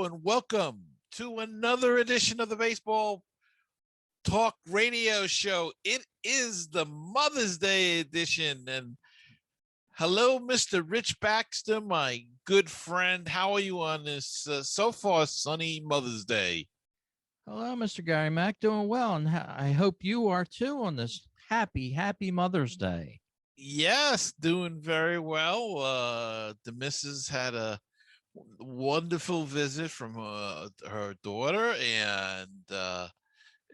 hello, and welcome to another edition of the Baseball Talk Radio Show. It is the Mother's Day edition, and hello, Mr. Rich Baxter, my good friend. How are you on this so far sunny Mother's Day? Hello, Mr. Gary Mack. Doing well, and I hope you are too on this happy Mother's Day. Yes, doing very well. The missus had a wonderful visit from her daughter,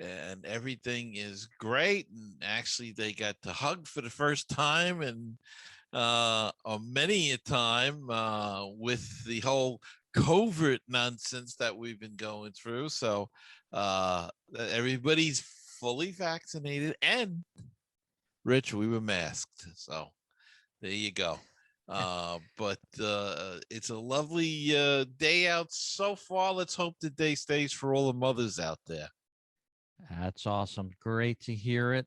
and everything is great. And actually, they got to hug for the first time and many a time with the whole COVID nonsense that we've been going through. So everybody's fully vaccinated, and Rich, we were masked. So there you go. But it's a lovely day out so far. Let's hope the day stays for all the mothers out there. That's awesome. Great to hear it.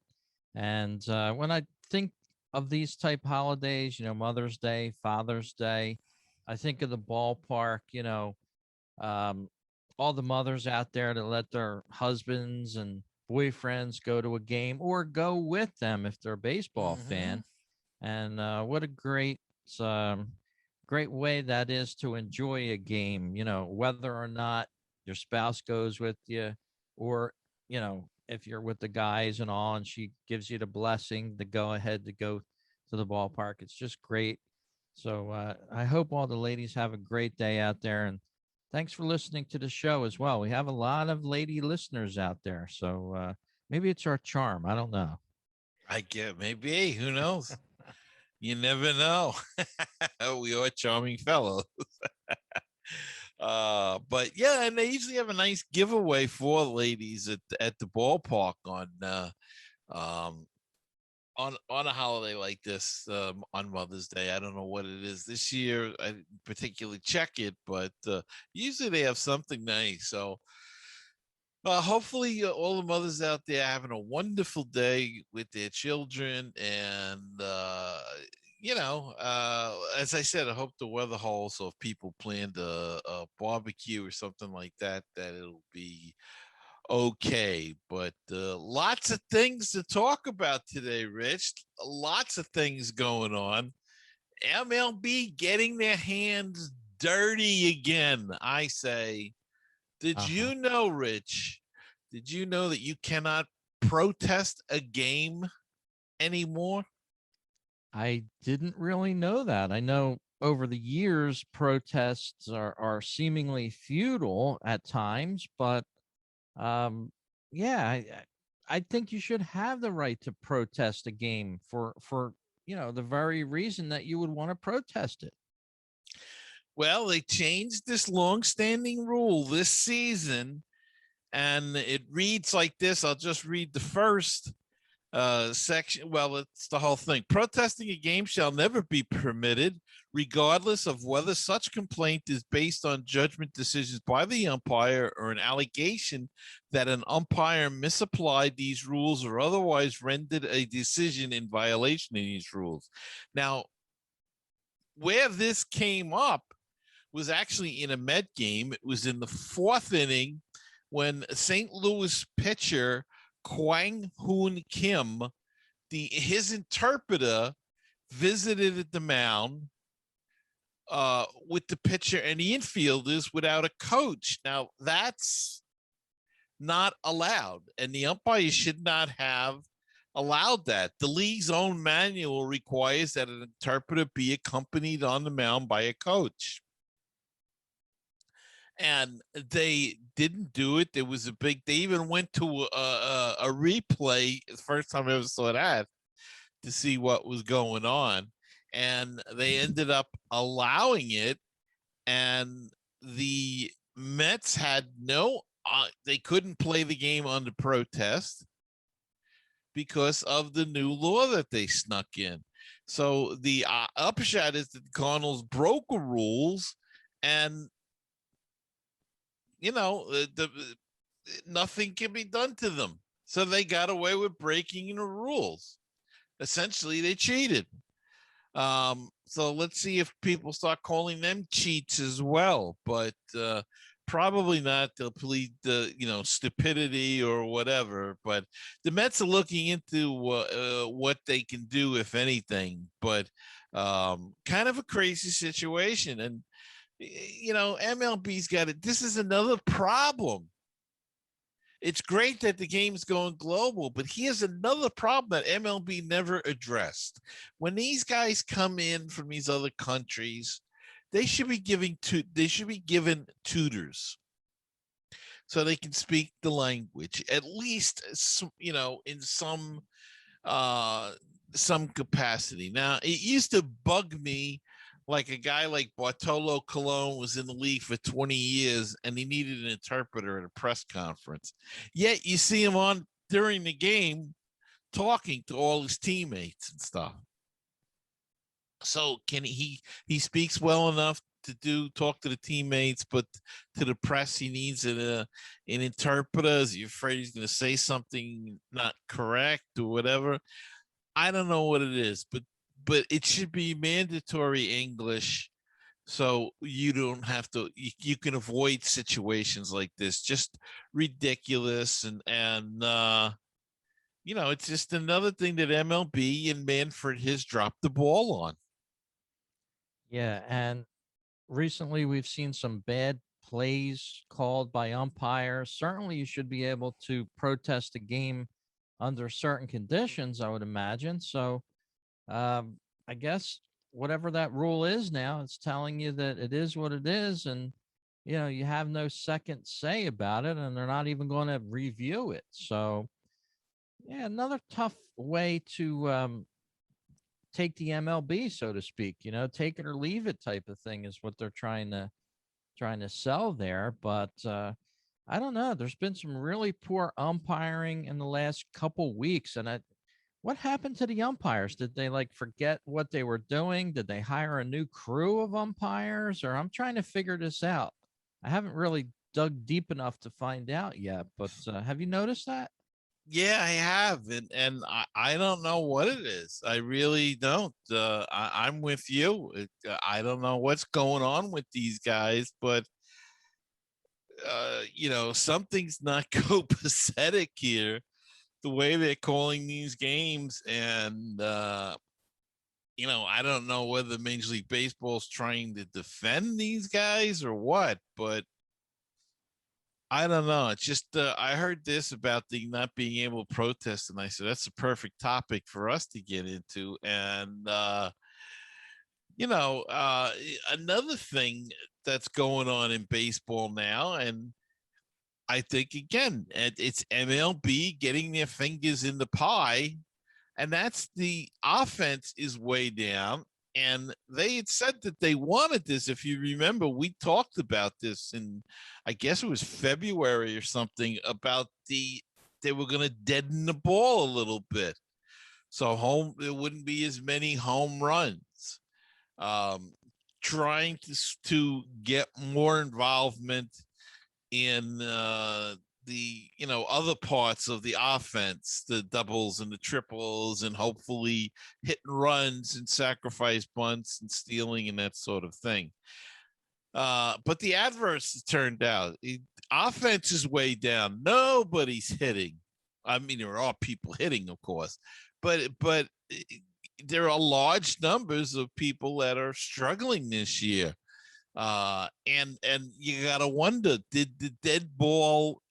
And when I think of these type holidays, Mother's Day, Father's Day, I think of the ballpark, um, all the mothers out there that let their husbands and boyfriends go to a game or go with them if they're a baseball Mm-hmm. fan. And what a great way that is to enjoy a game, whether or not your spouse goes with you, or, if you're with the guys and all, and she gives you the blessing to go ahead to go to the ballpark. It's just great. So I hope all the ladies have a great day out there. And thanks for listening to the show as well. We have a lot of lady listeners out there. So maybe it's our charm. I don't know. I get maybe. Who knows? You never know. We are charming fellows. But yeah, and they usually have a nice giveaway for ladies at the ballpark um on a holiday like this, on Mother's Day. I don't know what it is this year. I didn't particularly check it, but usually they have something nice. So hopefully, all the mothers out there having a wonderful day with their children, and as I said, I hope the weather holds. So if people planned a barbecue or something like that, that it'll be okay. But lots of things to talk about today, Rich. Lots of things going on. MLB getting their hands dirty again, I say. Did Uh-huh. you know, Rich? Did you know that you cannot protest a game anymore? I didn't really know that. I know over the years, protests are seemingly futile at times, but um, yeah, I think you should have the right to protest a game for the very reason that you would want to protest it. Well, they changed this long-standing rule this season, and it reads like this. I'll just read the first section. Well, it's the whole thing. Protesting a game shall never be permitted, regardless of whether such complaint is based on judgment decisions by the umpire or an allegation that an umpire misapplied these rules or otherwise rendered a decision in violation of these rules. Now, where this came up was actually in a Met game. It was in the fourth inning when St. Louis pitcher Kwang Hoon Kim, his interpreter, visited at the mound with the pitcher and the infielders without a coach. Now, that's not allowed, and the umpires should not have allowed that. The league's own manual requires that an interpreter be accompanied on the mound by a coach. And they didn't do it. There was they even went to a replay, the first time I ever saw that, to see what was going on. And they ended up allowing it. And the Mets had they couldn't play the game under protest because of the new law that they snuck in. So the upshot is that the Cardinals broke the rules, and nothing can be done to them. So they got away with breaking the rules. Essentially, they cheated. So let's see if people start calling them cheats as well. But Probably not to plead the stupidity or whatever, but the Mets are looking into what they can do, if anything. But kind of a crazy situation, and MLB's got it. This is another problem. It's great that the game's going global, but here's another problem that MLB never addressed. When these guys come in from these other countries, they should be given tutors so they can speak the language at least, in uh some capacity. Now, it used to bug me, like a guy like Bartolo Colon was in the league for 20 years and he needed an interpreter at a press conference. Yet you see him on during the game talking to all his teammates and stuff. So can he speaks well enough to talk to the teammates, but to the press he needs an interpreter? Is he afraid he's going to say something not correct or whatever? I don't know what it is, but it should be mandatory English, so you don't have to. You can avoid situations like this, just ridiculous, and it's just another thing that MLB and Manfred has dropped the ball on. Yeah, and recently we've seen some bad plays called by umpires. Certainly, you should be able to protest a game under certain conditions, I would imagine. So, I guess whatever that rule is now, it's telling you that it is what it is, and you have no second say about it, and they're not even going to review it. So, yeah, another tough way to take the MLB, so to speak. Take it or leave it type of thing is what they're trying to sell there. But I don't know. There's been some really poor umpiring in the last couple weeks, and what happened to the umpires? Did they like forget what they were doing? Did they hire a new crew of umpires? Or I'm trying to figure this out. I haven't really dug deep enough to find out yet. But have you noticed that? Yeah, I have, and I don't know what it is. I really don't. I'm with you. I don't know what's going on with these guys, but something's not copacetic here. The way they're calling these games, and I don't know whether Major League Baseball's trying to defend these guys or what, but I don't know. It's just I heard this about the not being able to protest, and I said that's a perfect topic for us to get into. And another thing that's going on in baseball now, and I think again, it's MLB getting their fingers in the pie, and that's the offense is way down. And they had said that they wanted this. If you remember, we talked about this in, I guess it was February or something, about they were going to deaden the ball a little bit, so there wouldn't be as many home runs. Um, Trying to get more involvement in the other parts of the offense, the doubles and the triples, and hopefully hitting runs and sacrifice bunts and stealing and that sort of thing. But the adverse has turned out. Offense is way down. Nobody's hitting. I mean, there are people hitting, of course, but there are large numbers of people that are struggling this year. And you gotta wonder, did the dead ball,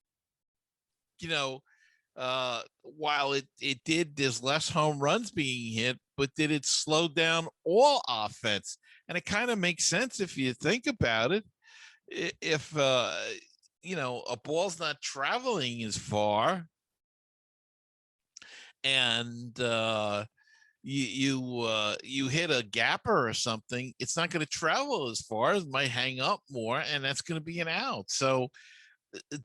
you know while it did, there's less home runs being hit, but did it slow down all offense? And it kind of makes sense if you think about it. If a ball's not traveling as far, and you hit a gapper or something, it's not going to travel as far. It might hang up more, and that's going to be an out. So,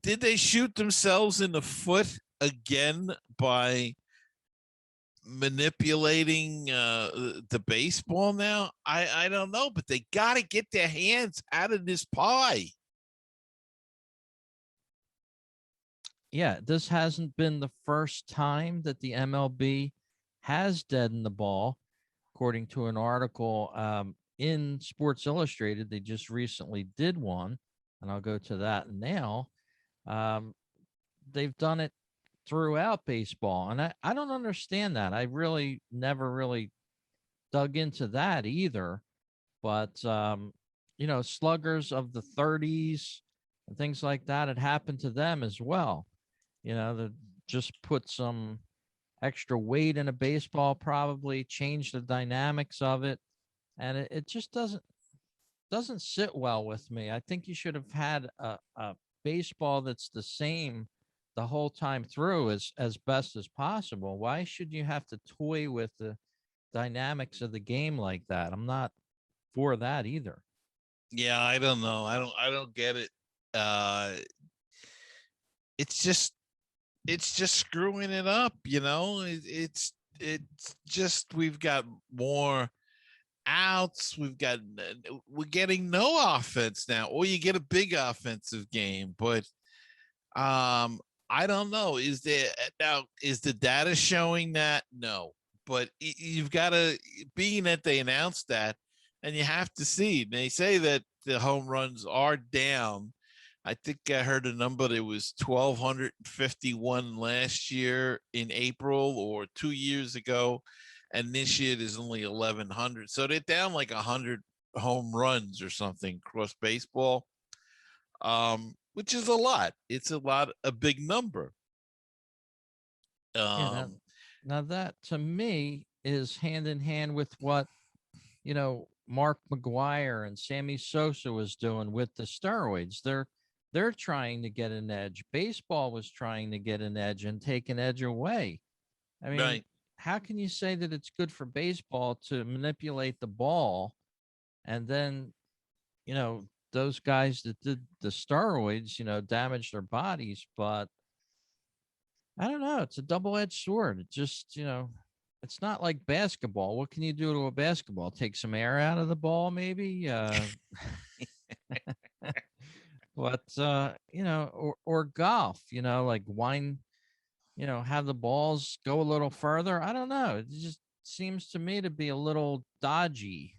did they shoot themselves in the foot again by manipulating the baseball now? I don't know, but they got to get their hands out of this pie. Yeah, this hasn't been the first time that the MLB has deadened the ball. According to an article in Sports Illustrated, they just recently did one. and I'll go to that now. Um, they've done it throughout baseball, and I don't understand that. I really never really dug into that either. But sluggers of the 30s and things like that, it happened to them as well. That just put some extra weight in a baseball, probably change the dynamics of it, and it just doesn't sit well with me. I think you should have had a baseball that's the same the whole time through as best as possible. Why should you have to toy with the dynamics of the game like that? I'm not for that either. Yeah, I don't know. I don't get it. Uh it's just it's just screwing it up, it's just we've got more outs. We're getting no offense now, or you get a big offensive game. But I don't know. Is the data showing that? No, but you've got to, being that they announced that, and you have to see. They say that the home runs are down. I think I heard a number that was 1,251 last year in April, or 2 years ago, and this year there's only 1,100. So they're down like 100 home runs or something across baseball, which is a lot. It's a big number. Yeah, now, Um, now that to me is hand in hand with what Mark McGuire and Sammy Sosa was doing with the steroids. They're trying to get an edge. Baseball was trying to get an edge and take an edge away. I mean, right. how can you say that it's good for baseball to manipulate the ball and then, those guys that did the steroids, damaged their bodies, but I don't know. It's a double-edged sword. It just, it's not like basketball. What can you do to a basketball? Take some air out of the ball, maybe. But or golf. Like wind. Have the balls go a little further. I don't know. It just seems to me to be a little dodgy.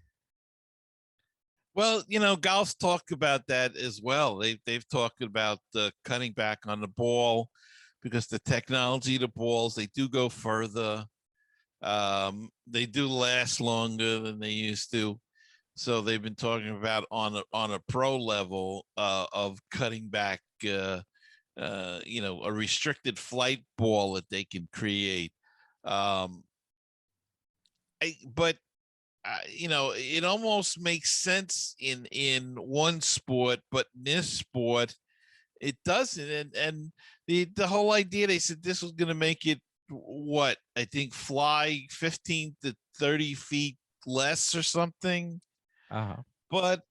Well, golf's talked about that as well. They've talked about cutting back on the ball because the technology of the balls, they do go further. They do last longer than they used to. So they've been talking about on a pro level, of cutting back, a restricted flight ball that they can create. Um, but it almost makes sense in one sport, but in this sport, it doesn't. And the whole idea, they said this was going to make it, what, I think, fly 15 to 30 feet less or something. Uh-huh. But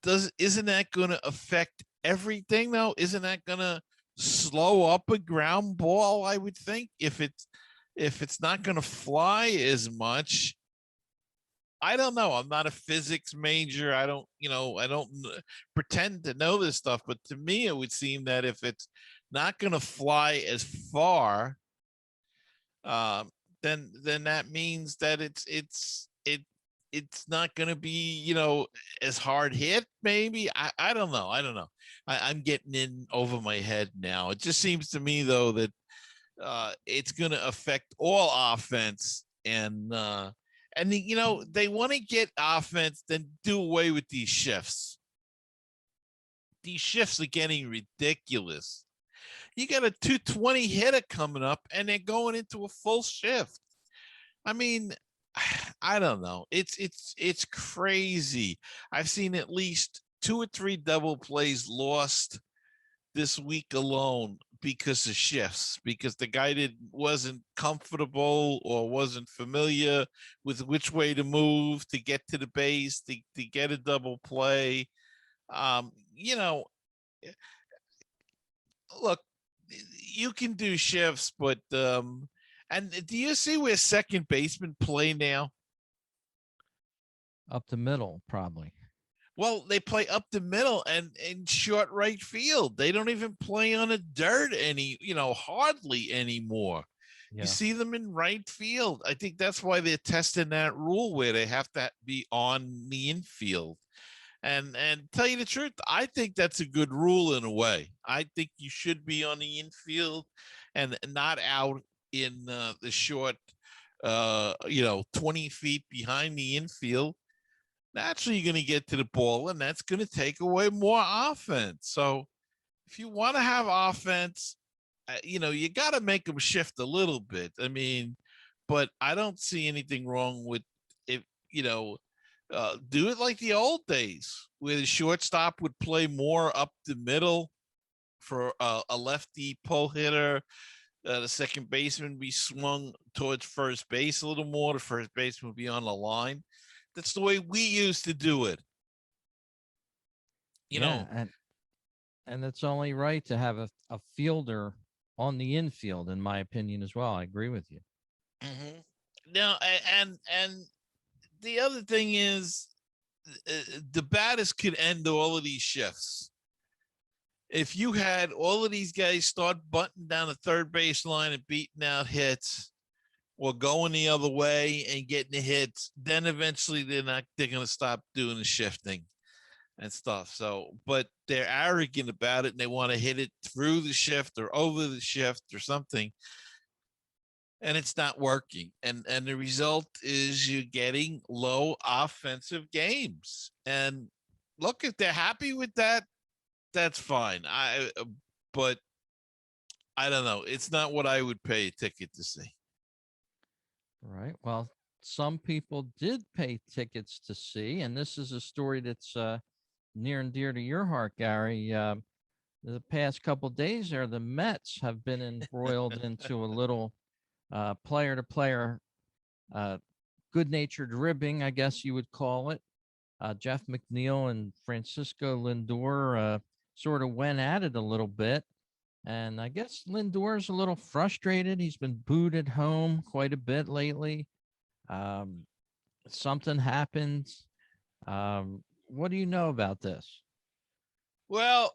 does isn't that going to affect everything though? Isn't that going to slow up a ground ball? I would think, if it's not going to fly as much. I don't know. I'm not a physics major. I don't pretend to know this stuff, but to me, it would seem that if it's not going to fly as far, um, then that means that it's not going to be, as hard hit. Maybe. I don't know. I don't know. I'm getting in over my head now. It just seems to me though that it's going to affect all offense, and they want to get offense, then do away with these shifts. These shifts are getting ridiculous. You got a 220 hitter coming up, and they're going into a full shift. I mean, I don't know. It's crazy. I've seen at least two or three double plays lost this week alone because of shifts, because the guy wasn't comfortable or wasn't familiar with which way to move to get to the base to get a double play. um you know Look, you can do shifts, but and do you see where second basemen play now? Up the middle, probably. Well, they play up the middle and in short right field. They don't even play on the dirt hardly anymore. You Yeah. see them in right field. I think that's why they're testing that rule where they have to be on the infield. And tell you the truth, I think that's a good rule in a way. I think you should be on the infield and not out in the short, 20 feet behind the infield. Naturally, you're going to get to the ball, and that's going to take away more offense. So if you want to have offense, you got to make them shift a little bit. I mean, but I don't see anything wrong with if do it like the old days where the shortstop would play more up the middle for a lefty pull hitter. The second baseman be swung towards first base a little more. The first baseman would be on the line. That's the way we used to do it. You Yeah, know, and it's only right to have a fielder on the infield, in my opinion, as well. I agree with you. mm-hmm. Now, and the other thing is, the batters could end all of these shifts. If you had all of these guys start butting down the third base line and beating out hits or going the other way and getting the hits, then eventually they're gonna stop doing the shifting and stuff. So, but they're arrogant about it and they want to hit it through the shift or over the shift or something, and it's not working. And the result is you're getting low offensive games. And look, if they're happy with that, that's fine. But I don't know. It's not what I would pay a ticket to see. Right. Well, some people did pay tickets to see, and this is a story that's near and dear to your heart, Gary. The past couple days there, the Mets have been embroiled into a little player to player good natured ribbing, I guess you would call it. Jeff McNeil and Francisco Lindor sort of went at it a little bit. And I guess Lindor's a little frustrated. He's been booed at home quite a bit lately. Um, Something happened. What do you know about this? Well,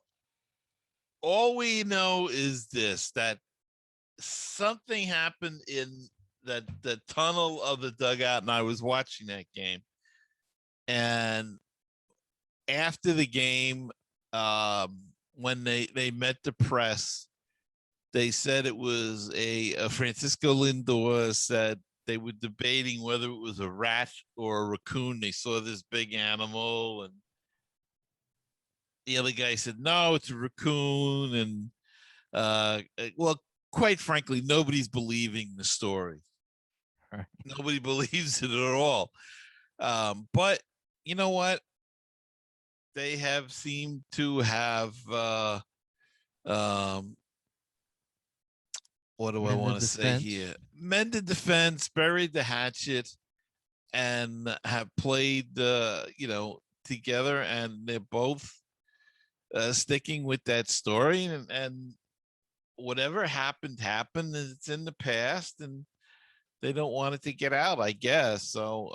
all we know is this, that something happened in the tunnel of the dugout, and I was watching that game. And after the game, when they met the press, they said it was a Francisco Lindor said they were debating whether it was a rat or a raccoon. They saw this big animal, and the other guy said, no, it's a raccoon. And well, quite frankly, nobody's believing the story. Right. Nobody believes it at all. But you know what? They have seemed to have um, what do I Mended want to the say here? fence. Mended the fence, buried the hatchet, and have played together, and they're both sticking with that story, and whatever happened. It's in the past, and they don't want it to get out, I guess. So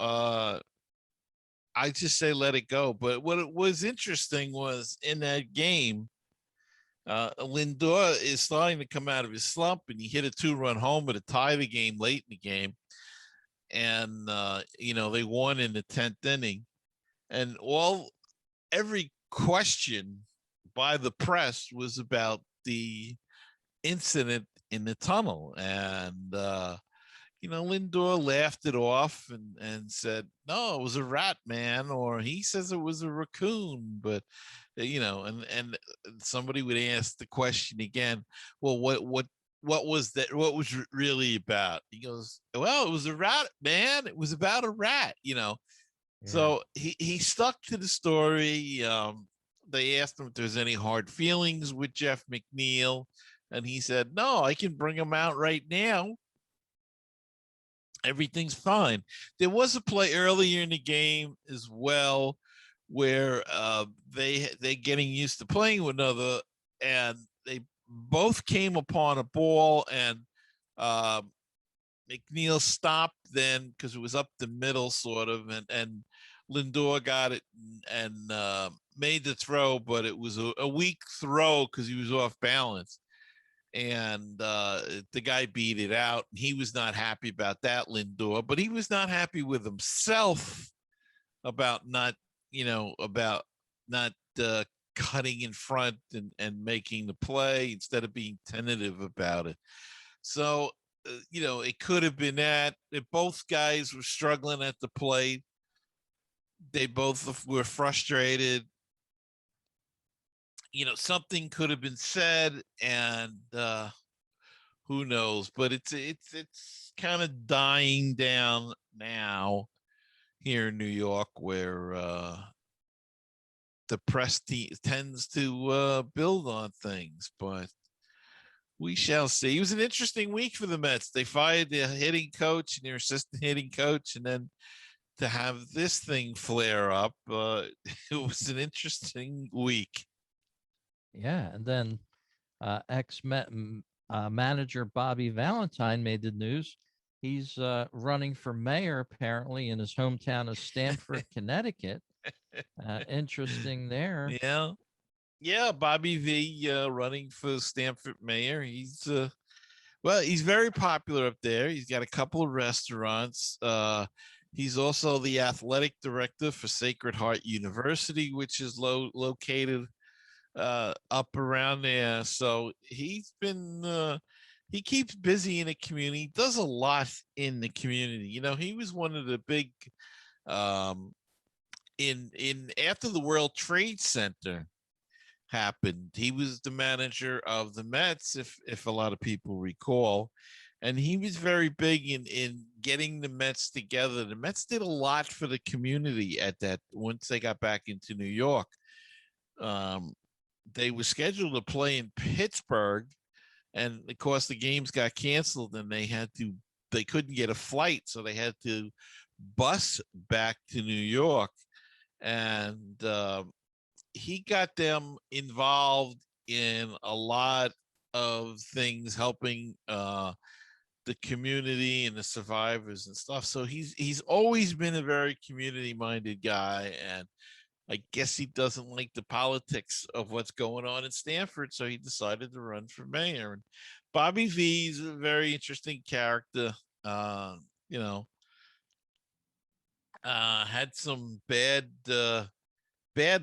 I just say let it go. But what was interesting was in that game, Lindor is starting to come out of his slump, and he hit a 2-run homer to tie the game late in the game. And they won in the 10th inning. And every question by the press was about the incident in the tunnel. And Lindor laughed it off and said, "No, it was a rat, man," or he says it was a raccoon. But and somebody would ask the question again. Well, what was that? What was really about? He goes, "Well, it was a rat, man. It was about a rat." Yeah. So he stuck to the story. They asked him if there's any hard feelings with Jeff McNeil, and he said, "No, I can bring him out right now. Everything's fine." There was a play earlier in the game as well where they're getting used to playing with another, and they both came upon a ball, and uh, McNeil stopped then because it was up the middle, sort of, and Lindor got it and made the throw, but it was a weak throw because he was off balance, and the guy beat it out. He was not happy about that, Lindor, but he was not happy with himself about not, about not cutting in front and making the play instead of being tentative about it. So, it could have been that if both guys were struggling at the plate. They both were frustrated. Something could have been said, and who knows? But it's kind of dying down now here in New York, where the press tends to build on things. But we shall see. It was an interesting week for the Mets. They fired their hitting coach and their assistant hitting coach, and then to have this thing flare up, it was an interesting week. Yeah, and then ex manager Bobby Valentine made the news. He's running for mayor apparently in his hometown of Stamford, Connecticut. Interesting there. Yeah. Yeah, Bobby V running for Stamford mayor. He's very popular up there. He's got a couple of restaurants. He's also the athletic director for Sacred Heart University, which is located up around there. So he keeps busy in the community. He does a lot in the community. He was one of the big um, in after the World Trade Center happened. He was the manager of the Mets, if a lot of people recall, and he was very big in getting the Mets together. The Mets did a lot for the community at that once they got back into New York. Um, they were scheduled to play in Pittsburgh, and of course the games got canceled, and they couldn't get a flight, so they had to bus back to New York, and he got them involved in a lot of things, helping the community and the survivors and stuff. So he's always been a very community minded guy, and I guess he doesn't like the politics of what's going on in Stanford, so he decided to run for mayor. And Bobby V is a very interesting character. You know, had some bad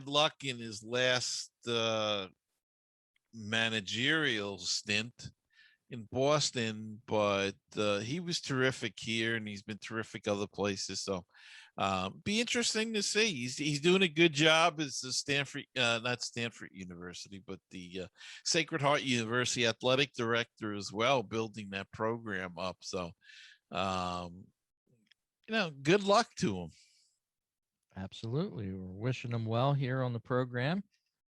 luck in his last managerial stint in Boston, but he was terrific here, and he's been terrific other places. So, be interesting to see. He's doing a good job as the Stanford, not Stanford University, but the Sacred Heart University athletic director as well, building that program up. So, um, good luck to him. Absolutely. We're wishing him well here on the program,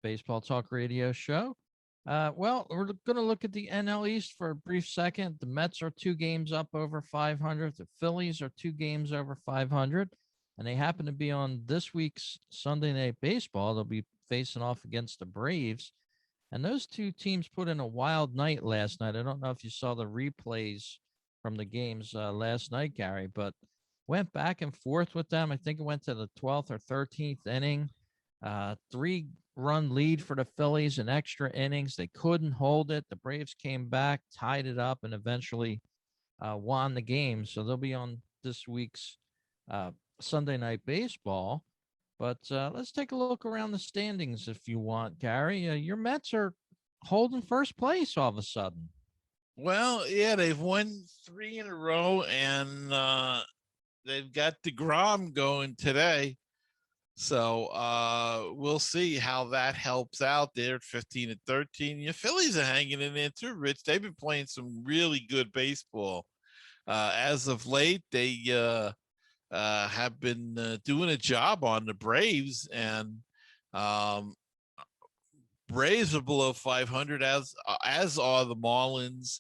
Baseball Talk Radio Show. Well, we're going to look at the NL East for a brief second. The Mets are 2 games up over 500. The Phillies are 2 games over 500. And they happen to be on this week's Sunday Night Baseball. They'll be facing off against the Braves. And those 2 teams put in a wild night last night. I don't know if you saw the replays from the games last night, Gary, but went back and forth with them. I think it went to the 12th or 13th inning. 3-run lead for the Phillies in extra innings. They couldn't hold it. The Braves came back, tied it up, and eventually won the game. So they'll be on this week's Sunday Night Baseball. But let's take a look around the standings if you want, Gary. Your Mets are holding first place all of a sudden. Well, yeah, they've won 3 in a row, and they've got DeGrom going today. So we'll see how that helps out there at 15 and 13. Your Phillies are hanging in there too, Rich. They've been playing some really good baseball. As of late, they have been doing a job on the Braves, and um, Braves are below 500, as are the Marlins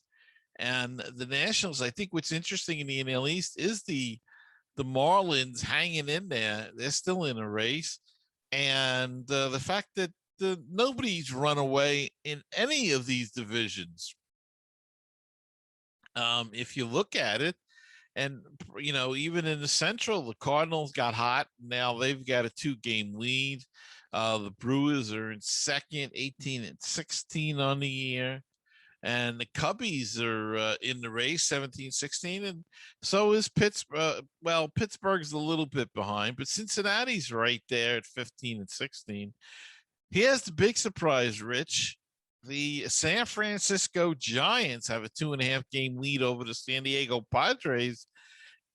and the Nationals. I think what's interesting in the NL East is the Marlins hanging in there. They're still in a race. And the fact that nobody's run away in any of these divisions. If you look at it, and, even in the Central, the Cardinals got hot. Now they've got a 2-game lead. The Brewers are in second, 18 and 16 on the year. and the Cubbies are in the race 17-16, and so is Pittsburgh. Well, Pittsburgh's a little bit behind, but Cincinnati's right there at 15-16. Here's the big surprise, Rich. The San Francisco Giants have a 2.5 game lead over the San Diego Padres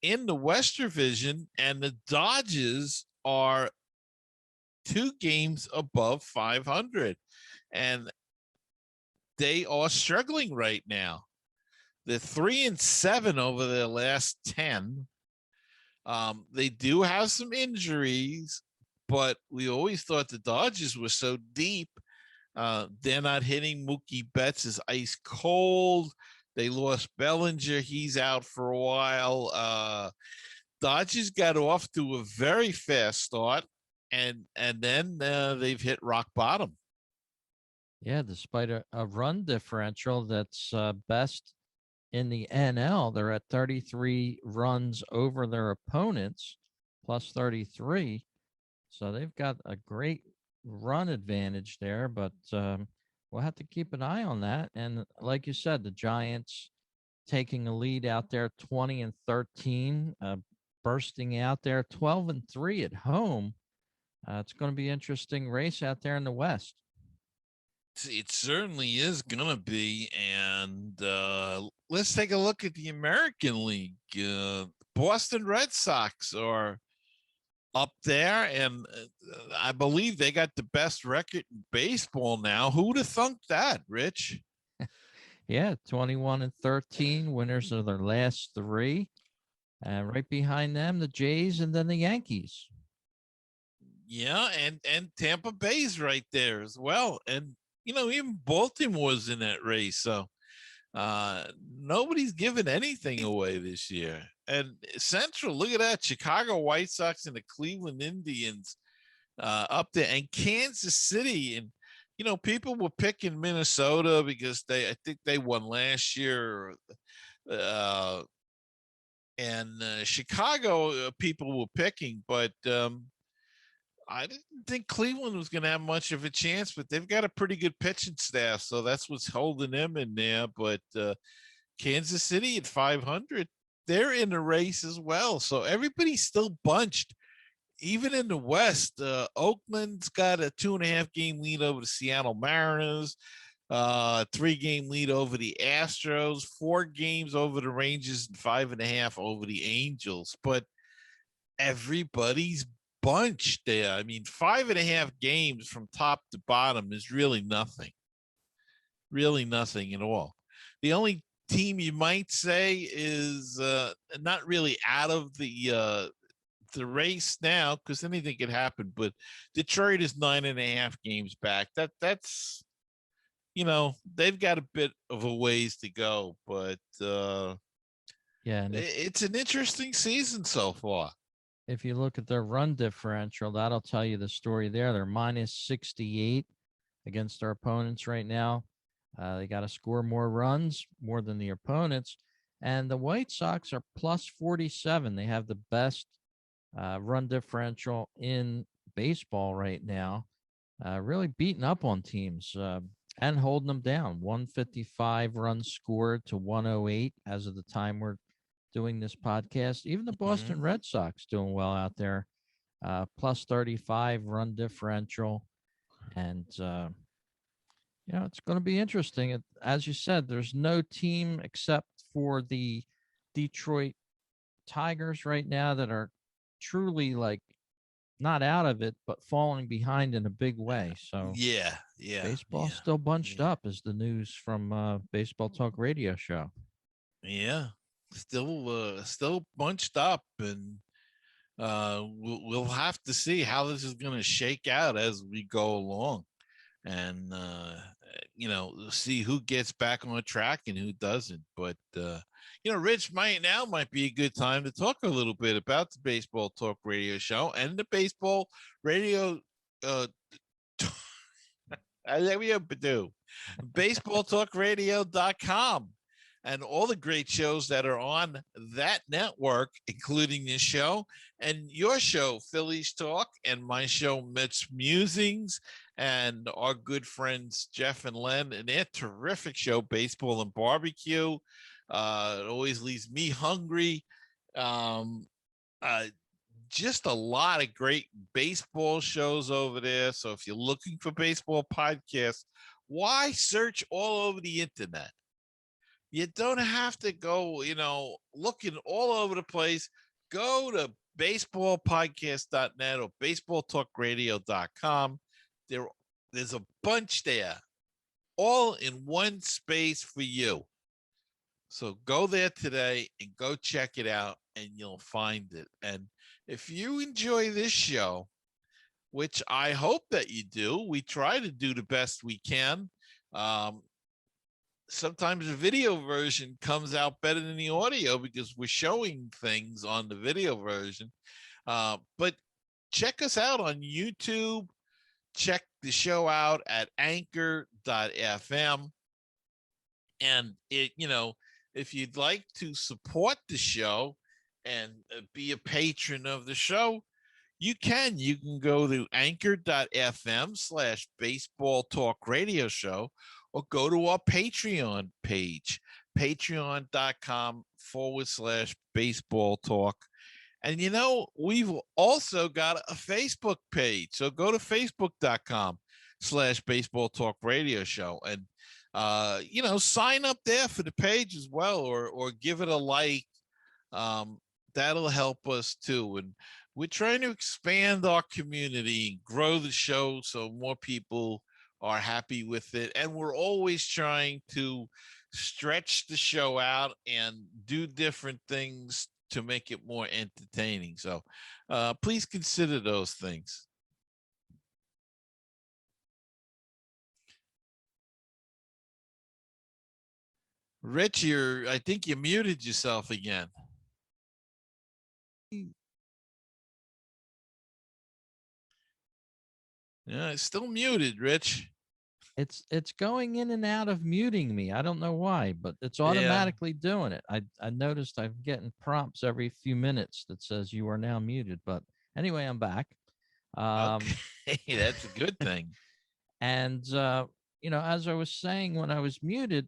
in the West Division, and the Dodgers are 2 games above 500, and they are struggling right now. They're 3-7 over their last 10. They do have some injuries, but we always thought the Dodgers were so deep. They're not hitting. Mookie Betts is ice cold. They lost Bellinger. He's out for a while. Dodgers got off to a very fast start, and then they've hit rock bottom. Yeah, despite a run differential that's best in the NL, they're at 33 runs over their opponents, plus 33. So they've got a great run advantage there, but we'll have to keep an eye on that. And like you said, the Giants taking a lead out there, 20-13, bursting out there, 12-3 at home. It's going to be an interesting race out there in the West. It certainly is going to be. And let's take a look at the American League. Boston Red Sox are up there, and I believe they got the best record in baseball now. Who would have thunk that, Rich? Yeah, 21-13, winners of their last 3. And right behind them, the Jays and then the Yankees. Yeah, and Tampa Bay's right there as well. And even Baltimore's in that race. So nobody's giving anything away this year. And Central, look at that. Chicago White Sox and the Cleveland Indians up there, and Kansas City. And people were picking Minnesota because I think they won last year. And Chicago people were picking, but I didn't think Cleveland was going to have much of a chance, but they've got a pretty good pitching staff, so that's what's holding them in there. But Kansas City at 500, they're in the race as well. So everybody's still bunched. Even in the West, Oakland's got a 2.5 game lead over the Seattle Mariners, 3 game lead over the Astros, 4 games over the Rangers, and 5.5 over the Angels. But everybody's bunched there. I mean, 5.5 games from top to bottom is really nothing at all. The only team you might say is not really out of the race now, because anything could happen, but Detroit is 9.5 games back. That's they've got a bit of a ways to go, but yeah, and it's an interesting season so far. if you look at their run differential, that'll tell you the story there. They're minus 68 against their opponents right now. They got to score more runs, more than the opponents. And the White Sox are plus 47. They have the best run differential in baseball right now. Really beating up on teams and holding them down. 155 runs scored to 108 as of the time we're doing this podcast. Even the Boston Red Sox doing well out there. Plus 35 run differential. And, it's going to be interesting. As you said, there's no team except for the Detroit Tigers right now that are truly like not out of it, but falling behind in a big way. So yeah, baseball's still bunched up is the news from Baseball Talk Radio Show. Yeah, still bunched up, and we'll have to see how this is going to shake out as we go along, and see who gets back on track and who doesn't. But Rich, might be a good time to talk a little bit about the Baseball Talk Radio Show and the Baseball Radio. Baseballtalkradio.com. and all the great shows that are on that network, including this show and your show, Phillies Talk, and my show, Mets Musings, and our good friends, Jeff and Len, and their terrific show, Baseball and Barbecue. It always leaves me hungry. Um, uh, just a lot of great baseball shows over there. So if you're looking for baseball podcasts, why search all over the internet? You don't have to go, looking all over the place. Go to baseballpodcast.net or baseballtalkradio.com. There, there's a bunch there, all in one space for you. So go there today and go check it out, and you'll find it. And if you enjoy this show, which I hope that you do, we try to do the best we can. Um, Sometimes the video version comes out better than the audio because we're showing things on the video version. But check us out on YouTube. Check the show out at anchor.fm. And if you'd like to support the show and be a patron of the show, you can. You can go to anchor.fm/baseball talk radio show, or go to our Patreon page, patreon.com/baseball talk. And we've also got a Facebook page. So go to facebook.com/baseball talk radio show, and sign up there for the page as well, or give it a like. That'll help us too. And we're trying to expand our community and grow the show so more people are happy with it. And we're always trying to stretch the show out and do different things to make it more entertaining. So please consider those things. Rich, I think you muted yourself again. Yeah, it's still muted, Rich. It's going in and out of muting me. I don't know why, but it's Yeah. automatically doing it. I noticed I'm getting prompts every few minutes that says you are now muted. But anyway, I'm back. Okay, that's a good thing. And as I was saying when I was muted,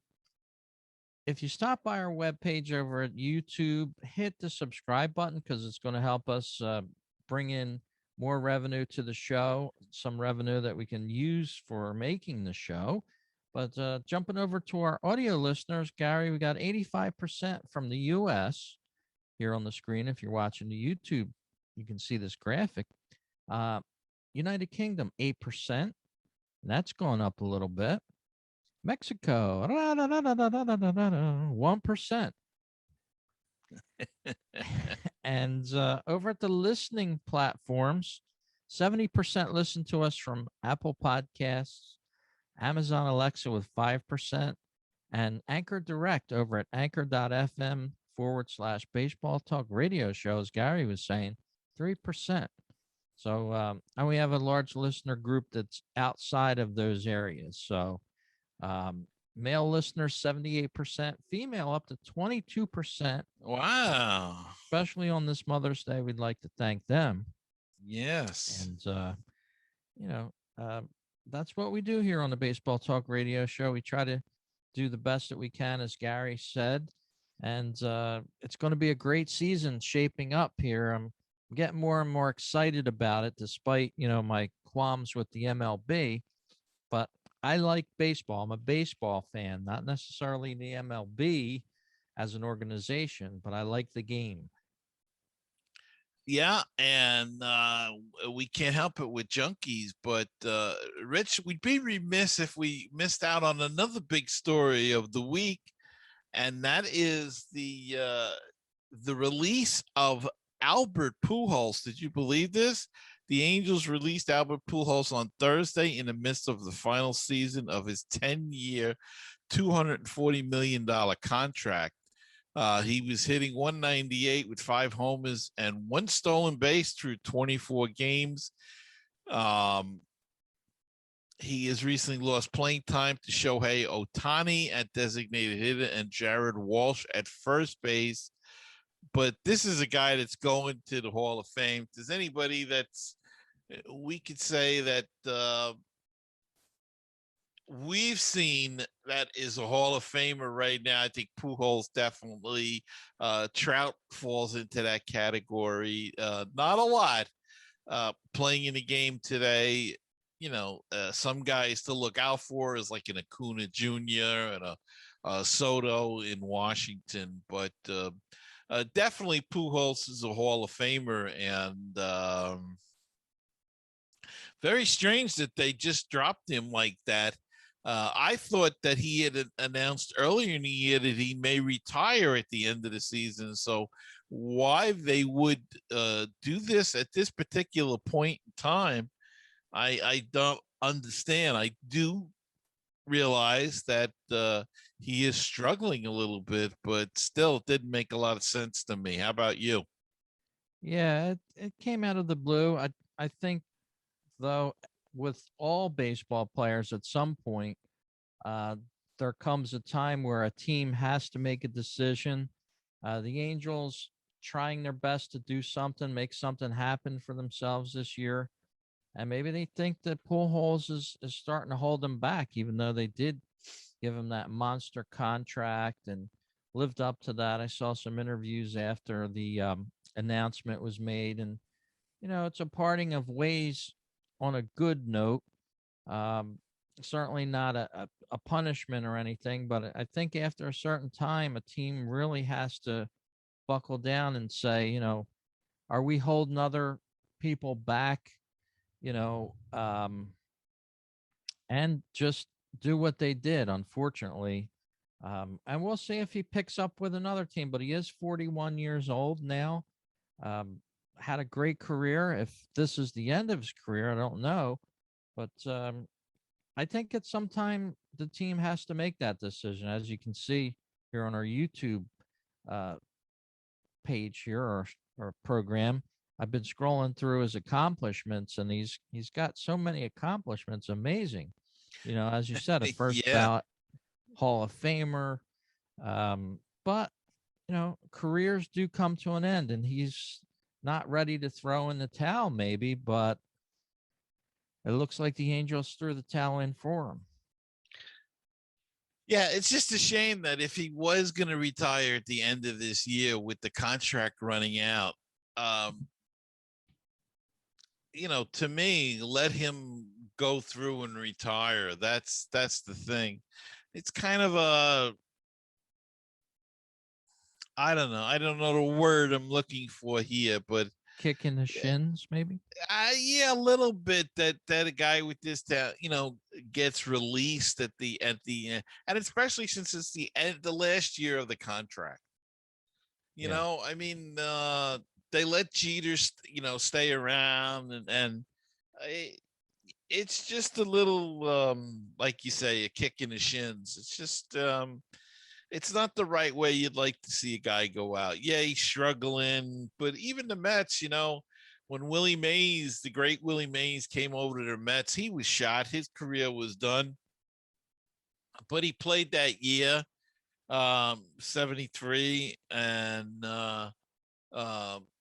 if you stop by our webpage over at YouTube, hit the subscribe button because it's going to help us bring in more revenue to the show, some revenue that we can use for making the show. But jumping over to our audio listeners, Gary, we got 85% from the US here on the screen. If you're watching the YouTube, you can see this graphic. United Kingdom, 8%. And that's gone up a little bit. Mexico, 1%. And over at the listening platforms, 70% listen to us from Apple Podcasts, Amazon Alexa with 5%, and Anchor Direct over at anchor.fm/baseball talk radio shows. Gary was saying 3%. So, and we have a large listener group that's outside of those areas. So, male listeners 78%, female up to 22%. Wow. Especially on this Mother's Day, we'd like to thank them. Yes. And that's what we do here on the Baseball Talk Radio Show. We try to do the best that we can, as Gary said. And it's going to be a great season shaping up here. I'm getting more and more excited about it, despite my qualms with the MLB. But I like baseball. I'm a baseball fan, not necessarily the MLB as an organization, but I like the game. Yeah, and we can't help it with junkies, but Rich, we'd be remiss if we missed out on another big story of the week, and that is the release of Albert Pujols. Did you believe this? The Angels released Albert Pujols on Thursday in the midst of the final season of his 10-year, $240 million contract. He was hitting 198 with 5 homers and 1 stolen base through 24 games. He has recently lost playing time to Shohei Ohtani at designated hitter and Jared Walsh at first base. But this is a guy that's going to the Hall of Fame. Does anybody that's we could say that we've seen that is a Hall of Famer right now? I think Pujols definitely. Trout falls into that category. Not a lot playing in the game today. Some guys to look out for is like an Acuna Jr. and a Soto in Washington, but definitely Pujols is a Hall of Famer, and very strange that they just dropped him like that. I thought that he had announced earlier in the year that he may retire at the end of the season. So why they would do this at this particular point in time, I don't understand. I do realize that he is struggling a little bit, but still, it didn't make a lot of sense to me. How about you? Yeah, it came out of the blue. I think though, with all baseball players, at some point, uh, there comes a time where a team has to make a decision. The Angels trying their best to do something, make something happen for themselves this year. And maybe they think that Pujols is starting to hold them back, even though they did give him that monster contract and lived up to that. I saw some interviews after the announcement was made, and it's a parting of ways on a good note. Um, Certainly not a punishment or anything, but I think after a certain time, a team really has to buckle down and say, are we holding other people back? You know, um, and just do what they did, unfortunately. And we'll see if he picks up with another team, but he is 41 years old now. Um, had a great career. If this is the end of his career, I don't know. But I think at some time the team has to make that decision. As you can see here on our YouTube uh, page here or program, I've been scrolling through his accomplishments, and he's got so many accomplishments. Amazing. As you said, a first Yeah. ballot Hall of Famer. But careers do come to an end, and he's not ready to throw in the towel, maybe, but it looks like the Angels threw the towel in for him. Yeah, it's just a shame that if he was going to retire at the end of this year with the contract running out, um, to me, let him go through and retire. That's the thing. It's kind of a I don't know. I don't know the word I'm looking for here, but Kick in the shins, maybe. yeah, a little bit that a guy with this gets released at the end, and especially since it's the last year of the contract. Yeah. I mean, they let Jeter, stay around, and I, it's just a little, like you say, a kick in the shins. It's just, it's not the right way you'd like to see a guy go out. Yeah, he's struggling, but even the Mets, when Willie Mays, the great Willie Mays, came over to the Mets, he was shot. His career was done, but he played that year, 73, and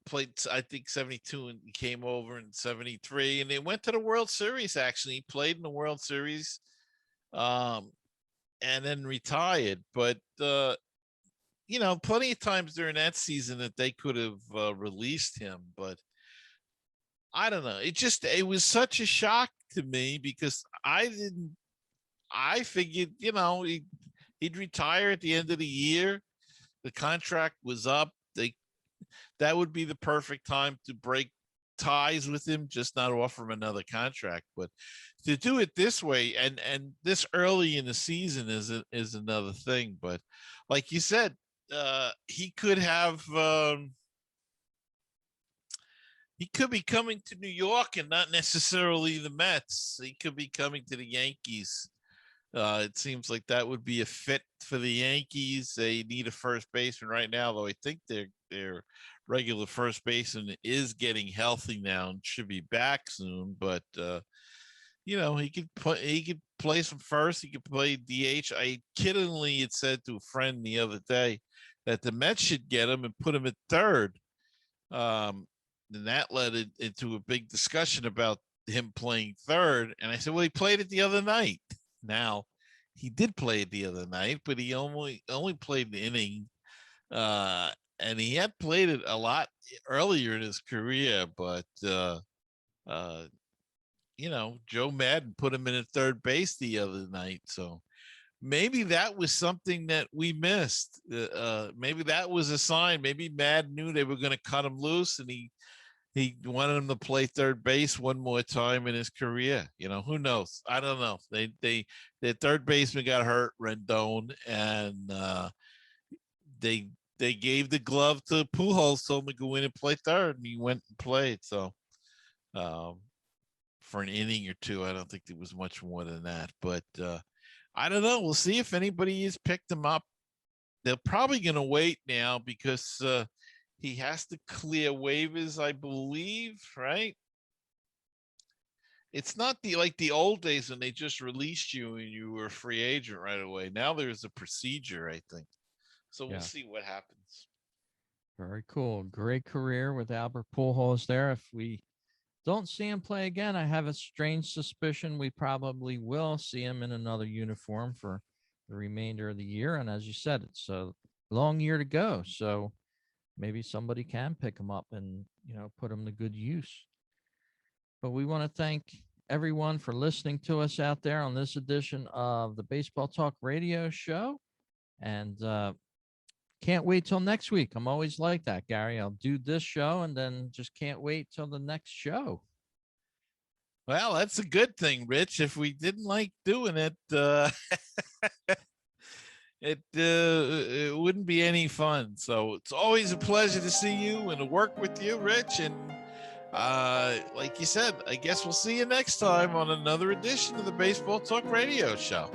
played, I think, 72, and he came over in 73, and they went to the World Series. Actually, he played in the World Series, um, and then retired. But plenty of times during that season that they could have released him, but I don't know. It was such a shock to me because I figured, he'd retire at the end of the year. The contract was up. That would be the perfect time to break ties with him, just not offer him another contract. But to do it this way and this early in the season is another thing. But like you said, he could be coming to New York and not necessarily the Mets. He could be coming to the Yankees. It seems like that would be a fit for the Yankees. They need a first baseman right now, though I think their regular first baseman is getting healthy now and should be back soon. But he could play some first. He could play DH. I kiddingly had said to a friend the other day that the Mets should get him and put him at third. And that led into a big discussion about him playing third. And I said, well, he played it the other night. Now, he did play it the other night, but he only played the inning. And he had played it a lot earlier in his career, but Joe Madden put him in at third base the other night. So maybe that was something that we missed. Maybe that was a sign. Maybe Madden knew they were going to cut him loose, and he wanted him to play third base one more time in his career. Who knows? I don't know. Their third baseman got hurt, Rendon, and they gave the glove to Pujols, told him to go in and play third, and he went and played. So for an inning or two, I don't think there was much more than that. But I don't know. We'll see if anybody has picked him up. They're probably going to wait now because he has to clear waivers, I believe, right? It's not like the old days when they just released you and you were a free agent right away. Now there's a procedure, I think. So we'll see what happens. Very cool. Great career with Albert Pujols there. If we don't see him play again, I have a strange suspicion we probably will see him in another uniform for the remainder of the year. And as you said, it's a long year to go. So maybe somebody can pick him up and, put him to good use. But we want to thank everyone for listening to us out there on this edition of the Baseball Talk Radio Show. And can't wait till next week. I'm always like that, Gary. I'll do this show and then just can't wait till the next show. Well, that's a good thing, Rich. If we didn't like doing it, it wouldn't be any fun. So it's always a pleasure to see you and to work with you, Rich. And like you said, I guess we'll see you next time on another edition of the Baseball Talk Radio Show.